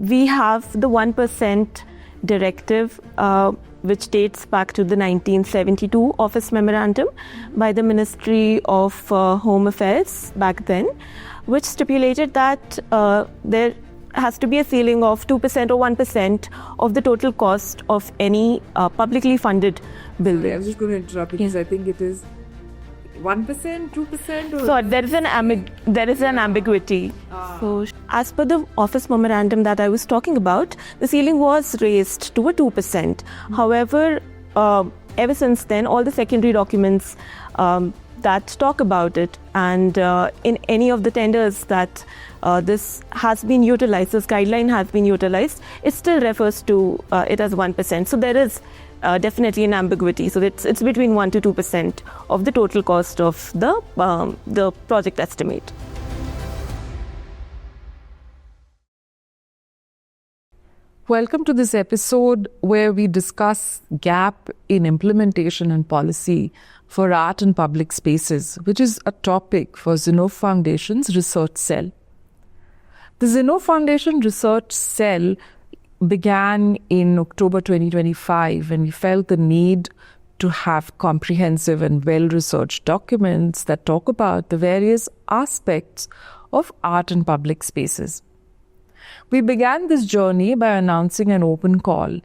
we have the 1% directive, which dates back to the 1972 Office Memorandum by the Ministry of Home Affairs back then, which stipulated that there has to be a ceiling of 2% or 1% of the total cost of any publicly funded building. I was just going to interrupt because I think it is 1%, 2%? So there is an ambiguity. So as per the office memorandum that I was talking about, the ceiling was raised to a 2%. However, ever since then, all the secondary documents that talk about it, and in any of the tenders that this has been utilized, this guideline has been utilized, it still refers to it as 1%. So there is definitely an ambiguity. So it's between 1 to 2% of the total cost of the project estimate. Welcome to this episode where we discuss gap in implementation and policy for art and public spaces, which is a topic for Zinnov Foundation's research cell. The Zinnov Foundation Research Cell began in October 2025 when we felt the need to have comprehensive and well-researched documents that talk about the various aspects of art and public spaces. We began this journey by announcing an open call,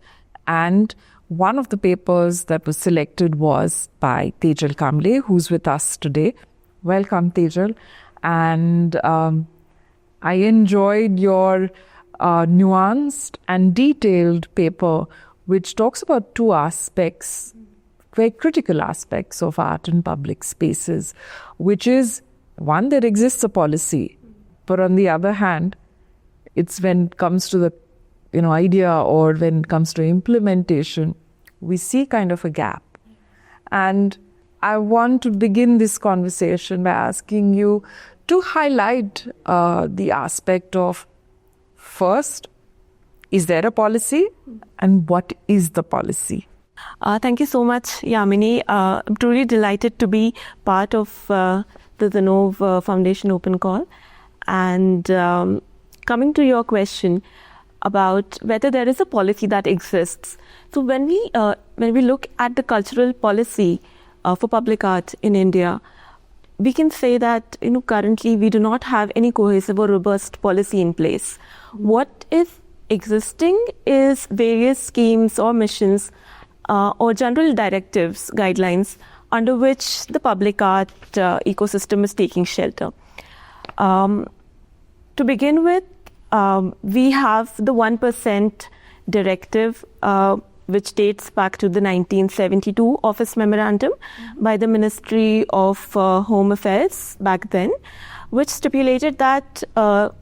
and one of the papers that was selected was by Tejal Kamble, who's with us today. Welcome, Tejal. And I enjoyed your nuanced and detailed paper, which talks about two aspects, very critical aspects of art and public spaces, which is, one, there exists a policy, but on the other hand, it's when it comes to the idea, or when it comes to implementation, we see kind of a gap. And I want to begin this conversation by asking you to highlight the aspect of, first, is there a policy, and what is the policy? Thank you so much, Yamini. I'm truly delighted to be part of the Zinnov Foundation Open Call. And coming to your question about whether there is a policy that exists. So when we look at the cultural policy for public art in India, we can say that currently we do not have any cohesive or robust policy in place. What is existing is various schemes or missions or general directives, guidelines, under which the public art ecosystem is taking shelter. To begin with, we have the 1% directive, which dates back to the 1972 Office Memorandum by the Ministry of Home Affairs back then, which stipulated that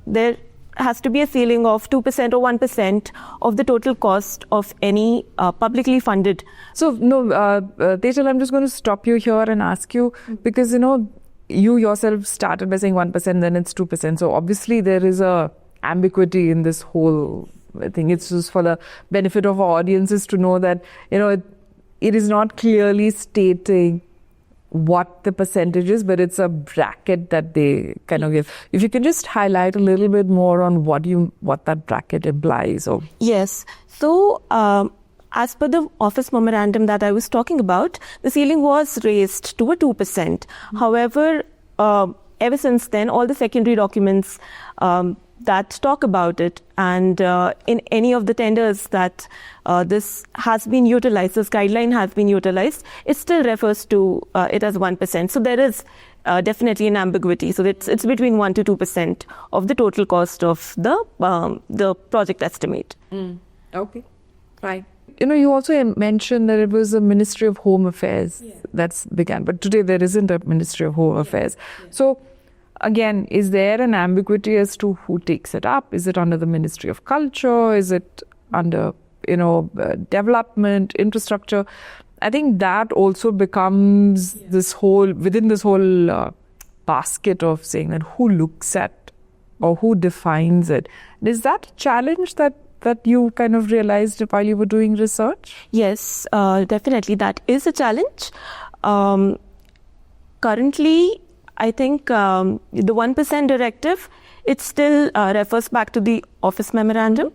there has to be a ceiling of 2% or 1% of the total cost of any publicly funded. So, Tejal, I'm just going to stop you here and ask you, because, you yourself started by saying 1%, then it's 2%. So obviously there is a ambiguity in this whole thing. It's just for the benefit of our audiences to know that, it is not clearly stating what the percentage is, but it's a bracket that they kind of give. If you can just highlight a little bit more on what that bracket implies. Yes. So, as per the office memorandum that I was talking about, the ceiling was raised to a 2%. However, ever since then, all the secondary documents that talk about it, and in any of the tenders that this has been utilized, this guideline has been utilized, it still refers to it as 1%. So there is definitely an ambiguity. So it's between 1 to 2% of the total cost of the project estimate. Okay, right. You also mentioned that it was a Ministry of Home Affairs that's began, but today there isn't a Ministry of Home Affairs. So again, is there an ambiguity as to who takes it up? Is it under the Ministry of Culture? Is it under, development, infrastructure? I think that also becomes within this whole basket of saying that who looks at or who defines it. Is that a challenge that you kind of realized while you were doing research? Yes, definitely. That is a challenge. Currently, I think the 1% directive it still refers back to the office memorandum.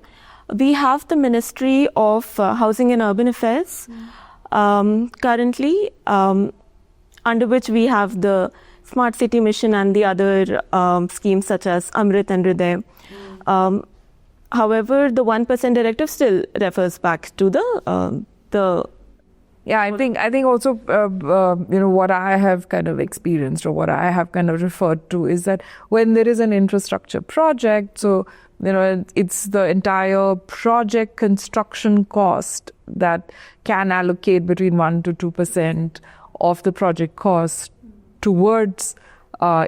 We have the Ministry of Housing and Urban Affairs currently, under which we have the Smart City Mission and the other schemes such as Amrit and Hriday. However, the 1% directive still refers back to the Yeah, I think also what I have kind of experienced or what I have kind of referred to is that when there is an infrastructure project, so it's the entire project construction cost that can allocate between 1 to 2% of the project cost towards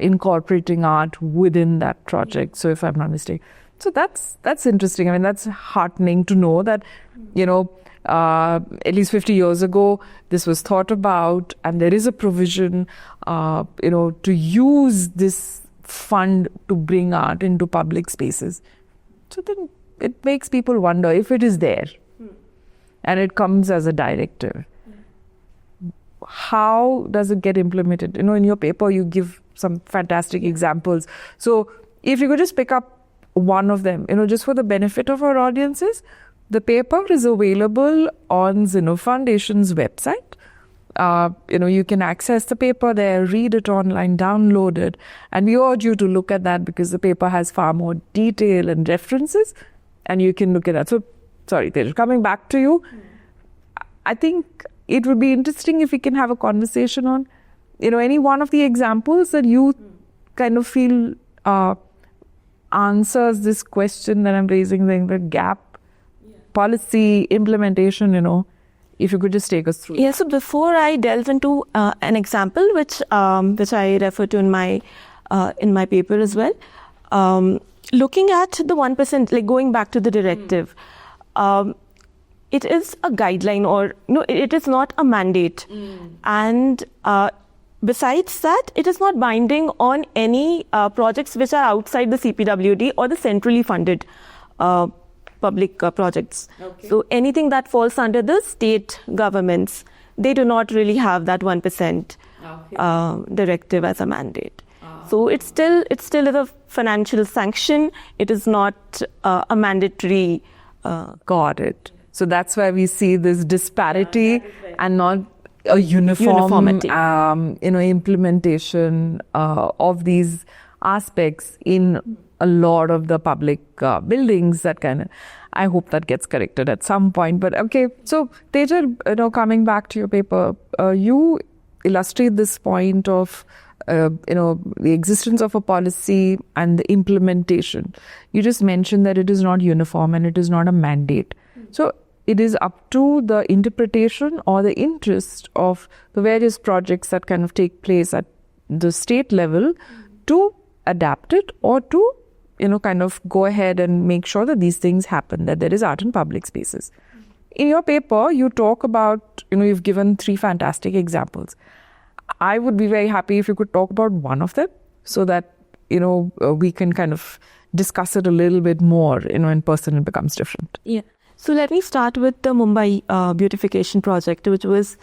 incorporating art within that project. So if I'm not mistaken, so that's interesting. I mean, that's heartening to know that at least 50 years ago, this was thought about, and there is a provision, to use this fund to bring art into public spaces. So then it makes people wonder if it is there, and it comes as a directive. How does it get implemented? In your paper, you give some fantastic examples. So if you could just pick up one of them, just for the benefit of our audiences. The paper is available on Zinnov Foundation's website. You can access the paper there, read it online, download it. And we urge you to look at that because the paper has far more detail and references. And you can look at that. So, sorry, Tejal, coming back to you, I think it would be interesting if we can have a conversation on, any one of the examples that you kind of feel answers this question that I'm raising, the gap. Policy implementation, if you could just take us through. Yeah, so before I delve into an example, which I refer to in my paper as well, looking at the 1%, like going back to the directive, it is a guideline or it is not a mandate. And besides that, it is not binding on any projects which are outside the CPWD or the centrally funded public projects. Okay. So anything that falls under the state governments, they do not really have that 1% directive as a mandate. So it still is a financial sanction. It is not a mandatory. Got it. So that's why we see this disparity and not a uniformity. Implementation of these aspects in a lot of the public buildings. That kind of, I hope that gets corrected at some point. But okay, so Tejal, coming back to your paper, you illustrate this point of the existence of a policy and the implementation. You just mentioned that it is not uniform and it is not a mandate. So it is up to the interpretation or the interest of the various projects that kind of take place at the state level to adapt it or to kind of go ahead and make sure that these things happen, that there is art in public spaces. In your paper, you talk about, you've given 3 fantastic examples. I would be very happy if you could talk about one of them so that, we can kind of discuss it a little bit more, in person it becomes different. Yeah. So let me start with the Mumbai beautification project, which was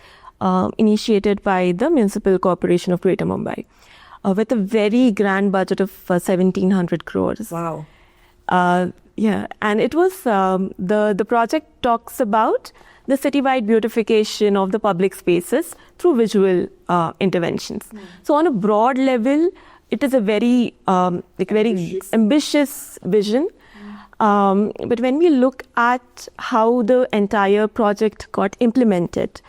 initiated by the Municipal Corporation of Greater Mumbai. With a very grand budget of 1,700 crores. Wow. Yeah, and it was, the project talks about the citywide beautification of the public spaces through visual interventions. So on a broad level, it is a very ambitious vision. But when we look at how the entire project got implemented,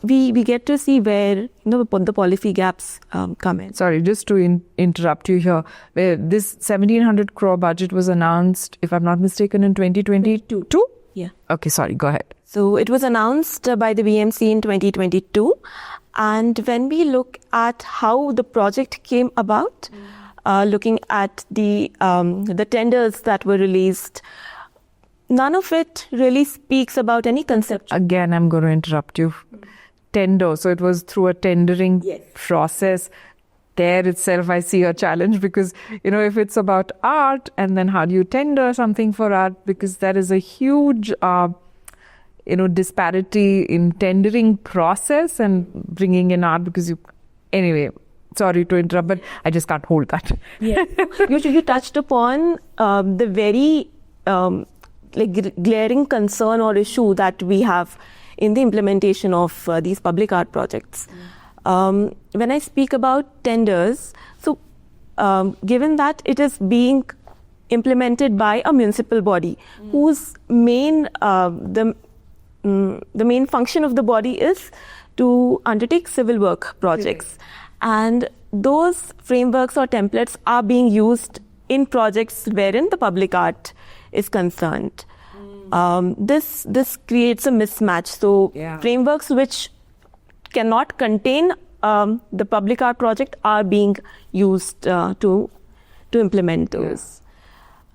we get to see where the policy gaps come in. Sorry, just to interrupt you here, where this 1,700 crore budget was announced, if I'm not mistaken, in 2022? Yeah. Okay, sorry, go ahead. So it was announced by the BMC in 2022. And when we look at how the project came about, looking at the tenders that were released, none of it really speaks about any concept. Again, I'm going to interrupt you. Tender. So it was through a tendering process. There itself, I see a challenge because, if it's about art and then how do you tender something for art? Because there is a huge, disparity in tendering process and bringing in art anyway, sorry to interrupt, but I just can't hold that. Yeah. You touched upon the very glaring concern or issue that we have in the implementation of these public art projects. When I speak about tenders, so given that it is being implemented by a municipal body whose main the main function of the body is to undertake civil work projects, and those frameworks or templates are being used in projects wherein the public art is concerned. This creates a mismatch. So frameworks which cannot contain the public art project are being used to implement those.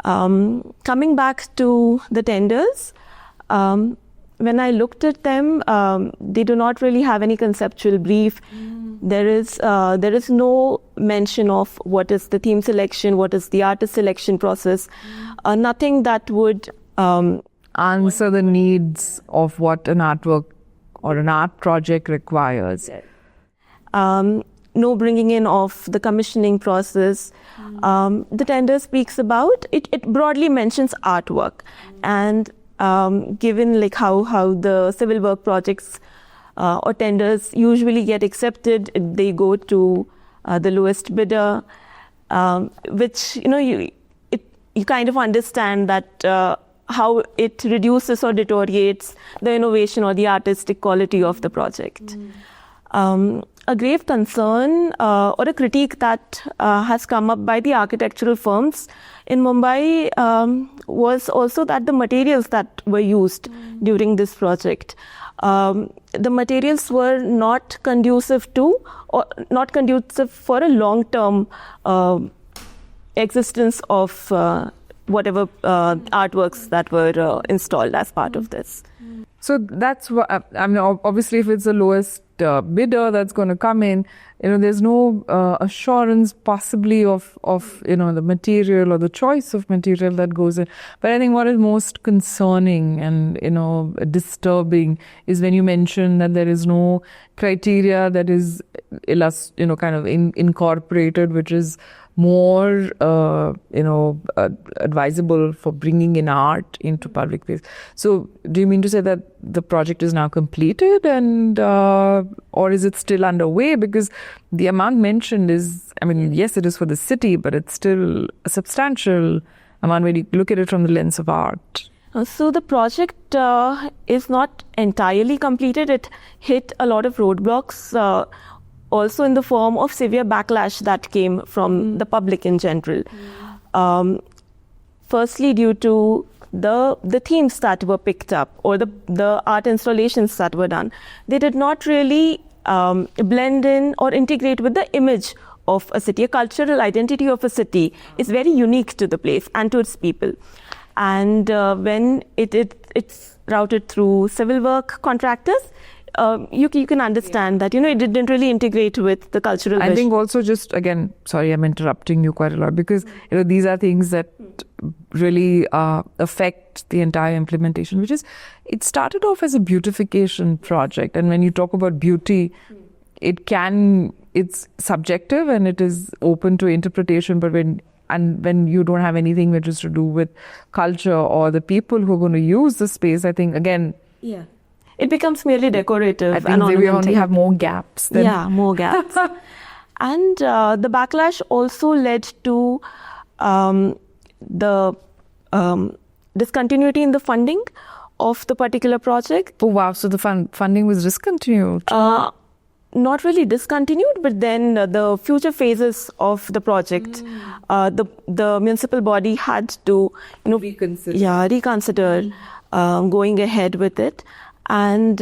Coming back to the tenders, when I looked at them, they do not really have any conceptual brief. There is no mention of what is the theme selection, what is the artist selection process, nothing that would answer the needs of what an artwork or an art project requires. No bringing in of the commissioning process. The tender speaks about it broadly mentions artwork, and given like how the civil work projects or tenders usually get accepted, they go to the lowest bidder, which you kind of understand that how it reduces or deteriorates the innovation or the artistic quality of the project. A grave concern or a critique that has come up by the architectural firms in Mumbai was also that the materials that were used during this project, the materials were not conducive to or not conducive for a long-term existence of whatever artworks that were installed as part of this. So that's what I mean. Obviously, if it's the lowest bidder that's going to come in, there's no assurance possibly of the material or the choice of material that goes in. But I think what is most concerning and disturbing is when you mention that there is no criteria that is incorporated, which is more advisable for bringing in art into public space. So do you mean to say that the project is now completed and or is it still underway? Because the amount mentioned is, yes, it is for the city, but it's still a substantial amount when you look at it from the lens of art. So the project is not entirely completed. It hit a lot of roadblocks, also in the form of severe backlash that came from the public in general. Firstly, due to the themes that were picked up or the art installations that were done, they did not really blend in or integrate with the image of a city. A cultural identity of a city is very unique to the place and to its people. And when it's routed through civil work contractors, you can understand that it didn't really integrate with the cultural vision. I think also just again, sorry, I'm interrupting you quite a lot because these are things that really affect the entire implementation. Which is, it started off as a beautification project, and when you talk about beauty, it's subjective and it is open to interpretation. But when you don't have anything which is to do with culture or the people who are going to use the space, I think again, it becomes merely decorative. I think we only have more gaps. More gaps. And the backlash also led to the discontinuity in the funding of the particular project. Oh wow! So the funding was discontinued. Not really discontinued, but then the future phases of the project, the municipal body had to reconsider going ahead with it. And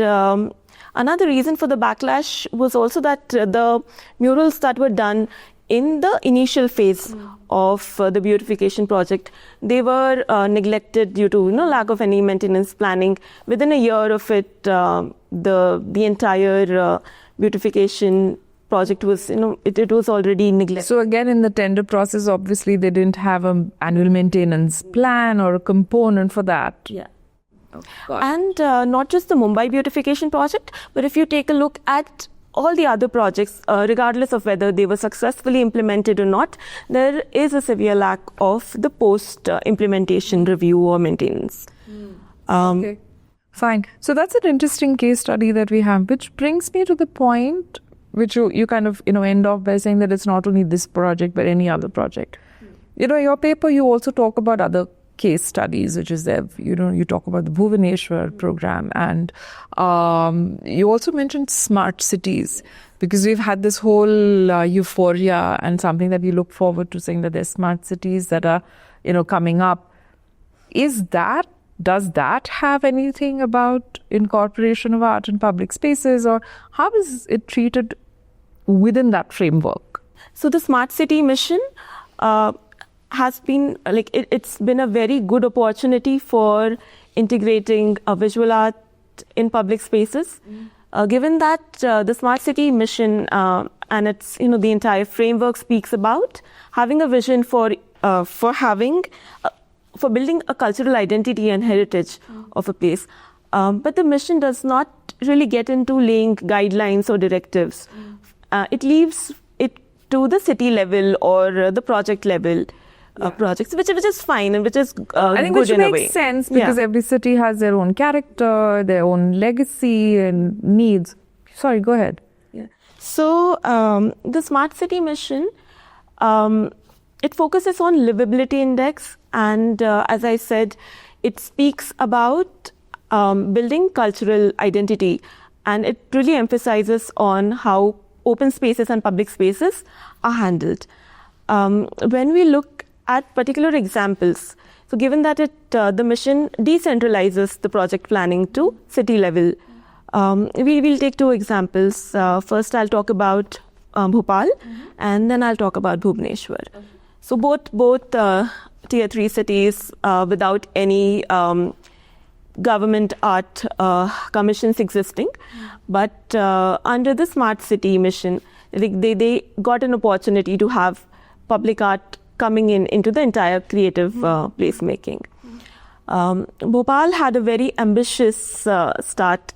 another reason for the backlash was also that the murals that were done in the initial phase of the beautification project, they were neglected due to lack of any maintenance planning. Within a year of it, the entire beautification project was it was already neglected. So again, in the tender process, obviously they didn't have an annual maintenance plan or a component for that. And not just the Mumbai beautification project, but if you take a look at all the other projects, regardless of whether they were successfully implemented or not, there is a severe lack of the post-implementation review or maintenance. Okay, fine. So that's an interesting case study that we have, which brings me to the point which you kind of end off by saying that it's not only this project but any other project. Your paper, you also talk about other case studies, which is there. You talk about the Bhubaneswar program, and you also mentioned smart cities, because we've had this whole euphoria and something that we look forward to, saying that there's smart cities that are coming up. Does that have anything about incorporation of art in public spaces, or how is it treated within that framework? So the smart city mission has been it's been a very good opportunity for integrating visual art in public spaces. Given that the smart city mission and its the entire framework speaks about having a vision for building a cultural identity and heritage of a place, but the mission does not really get into laying guidelines or directives. It leaves it to the city level or the project level. Projects, which is fine and which is I think good which in a way. Makes sense, because every city has their own character, their own legacy and needs. Sorry, go ahead. So the smart city mission, it focuses on livability index, and as I said, it speaks about building cultural identity, and it really emphasizes on how open spaces and public spaces are handled. When we look at particular examples, so given that the mission decentralizes the project planning to city level, we will take two examples. First, I'll talk about Bhopal, and then I'll talk about Bhubaneswar. So both tier 3 cities without any government art commissions existing, but under the smart city mission, they got an opportunity to have public art coming into the entire creative placemaking. Bhopal had a very ambitious start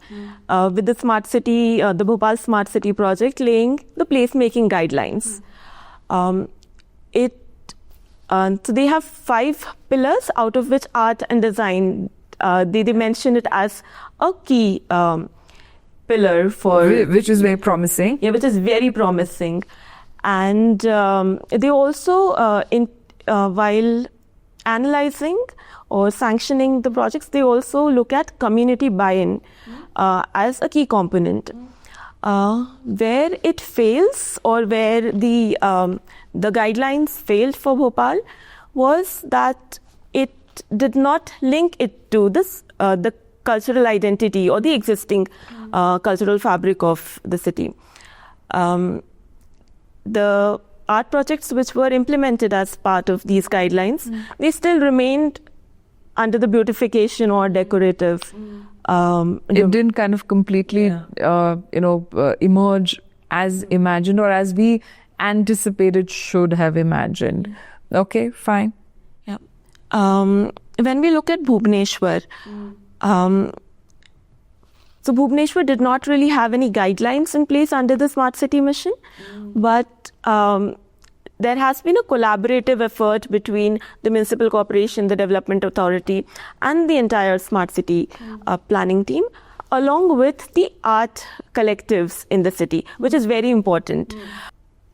with the smart city, the Bhopal Smart City project, laying the placemaking guidelines. So they have 5 pillars, out of which art and design, they mention it as a key pillar for... Which is very promising. Yeah, which is very promising. And they also, while analyzing or sanctioning the projects, they also look at community buy-in as a key component. Where it fails, or where the guidelines failed for Bhopal, was that it did not link it to this the cultural identity or the existing cultural fabric of the city. The art projects which were implemented as part of these guidelines, they still remained under the beautification or decorative. It didn't kind of completely, emerge as imagined or as we anticipated should have imagined. Okay, fine. Yeah. When we look at Bhubaneswar, so Bhubaneswar did not really have any guidelines in place under the Smart City mission, but there has been a collaborative effort between the municipal corporation, the development authority, and the entire Smart City planning team, along with the art collectives in the city, which is very important.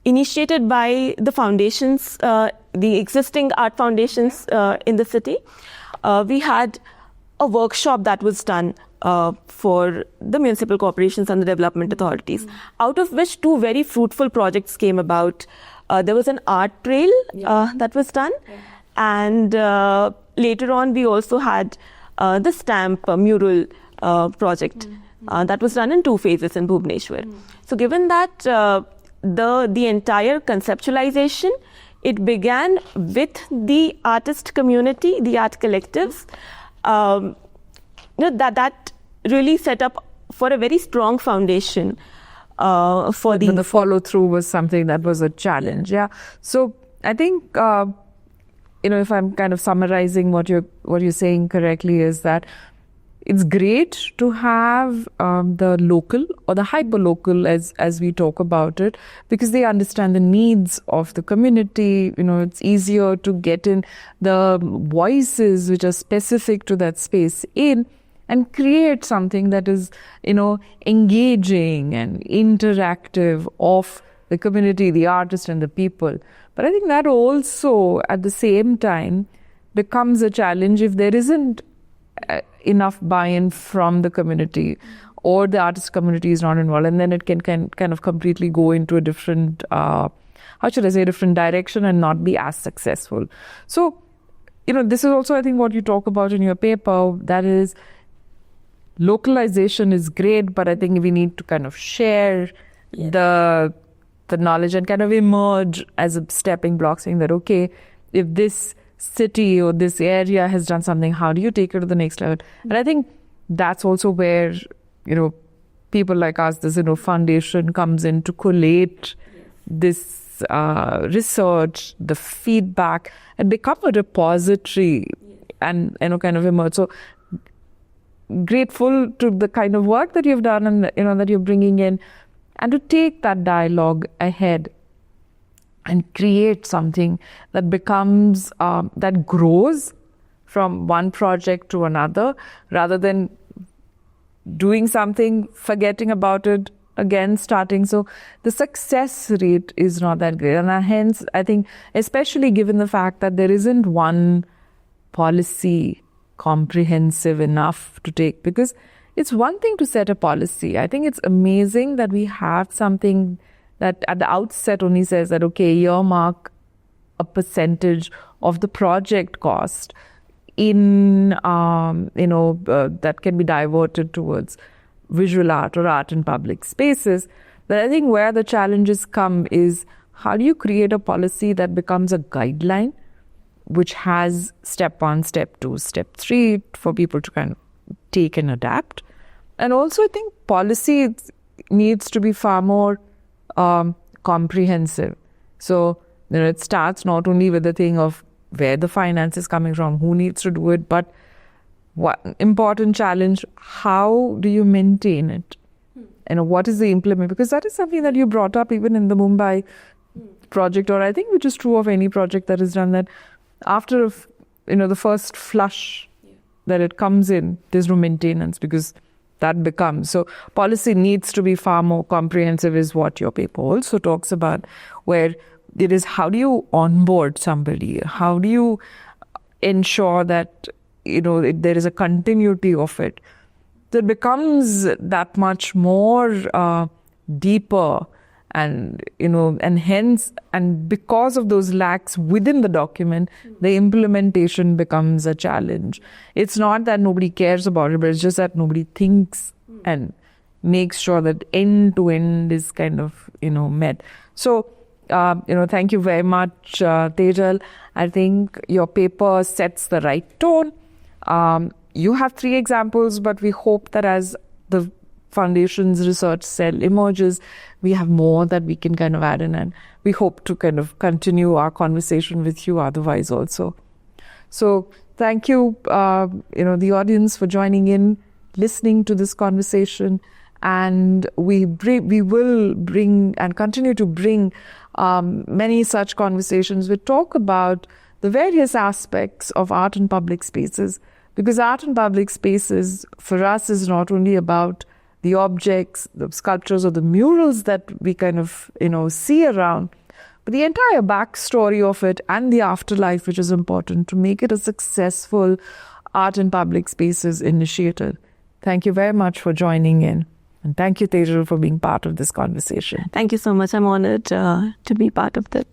Initiated by the foundations, the existing art foundations in the city, we had a workshop that was done for the municipal corporations and the development authorities, out of which 2 very fruitful projects came about. There was an art trail that was done, and later on we also had the stamp mural project that was done in 2 phases in Bhubaneswar. So given that the entire conceptualization, it began with the artist community, the art collectives, that really set up for a very strong foundation for the follow-through was something that was a challenge. Yeah. So I think, if I'm kind of summarizing what you're saying correctly, is that, it's great to have the local or the hyper-local as we talk about it, because they understand the needs of the community. It's easier to get in the voices which are specific to that space in and create something that is, engaging and interactive of the community, the artist and the people. But I think that also at the same time becomes a challenge if there isn't enough buy-in from the community or the artist community is not involved, and then it can kind of completely go into a different, different direction and not be as successful. So, this is also, I think, what you talk about in your paper, that is, localization is great, but I think we need to kind of share the knowledge and kind of emerge as a stepping block, saying that, okay, if this city or this area has done something, how do you take it to the next level? And I think that's also where, people like us, the Zinnov Foundation, comes in to collate this research, the feedback, and become a repository and, kind of emerge. So grateful to the kind of work that you've done and, that you're bringing in, and to take that dialogue ahead and create something that becomes, that grows from one project to another, rather than doing something, forgetting about it, again starting. So the success rate is not that great. And hence, I think, especially given the fact that there isn't one policy comprehensive enough to take, because it's one thing to set a policy. I think it's amazing that we have something that at the outset only says that, okay, earmark a percentage of the project cost in, that can be diverted towards visual art or art in public spaces. But I think where the challenges come is, how do you create a policy that becomes a guideline, which has step 1, step 2, step 3 for people to kind of take and adapt. And also, I think policy needs to be far more comprehensive. So, it starts not only with the thing of where the finance is coming from, who needs to do it, but what important challenge, how do you maintain it? And what is the implement? Because that is something that you brought up even in the Mumbai project, or I think which is true of any project that is done, that after, the first flush that it comes in, there's no maintenance, because that becomes. So policy needs to be far more comprehensive, is what your paper also talks about, where it is, how do you onboard somebody? How do you ensure that, there is a continuity of it? That becomes that much more deeper. And, and hence, and because of those lacks within the document, the implementation becomes a challenge. It's not that nobody cares about it, but it's just that nobody thinks and makes sure that end to end is kind of, met. So, thank you very much, Tejal. I think your paper sets the right tone. You have 3 examples, but we hope that as the Foundation's research cell emerges, we have more that we can kind of add in, and we hope to kind of continue our conversation with you otherwise also. So thank you, the audience, for joining in, listening to this conversation, and we will bring and continue to bring many such conversations. We talk about the various aspects of art in public spaces, because art in public spaces for us is not only about the objects, the sculptures or the murals that we kind of, see around, but the entire backstory of it and the afterlife, which is important to make it a successful art in public spaces initiative. Thank you very much for joining in. And thank you, Tejal, for being part of this conversation. Thank you so much. I'm honored to be part of that.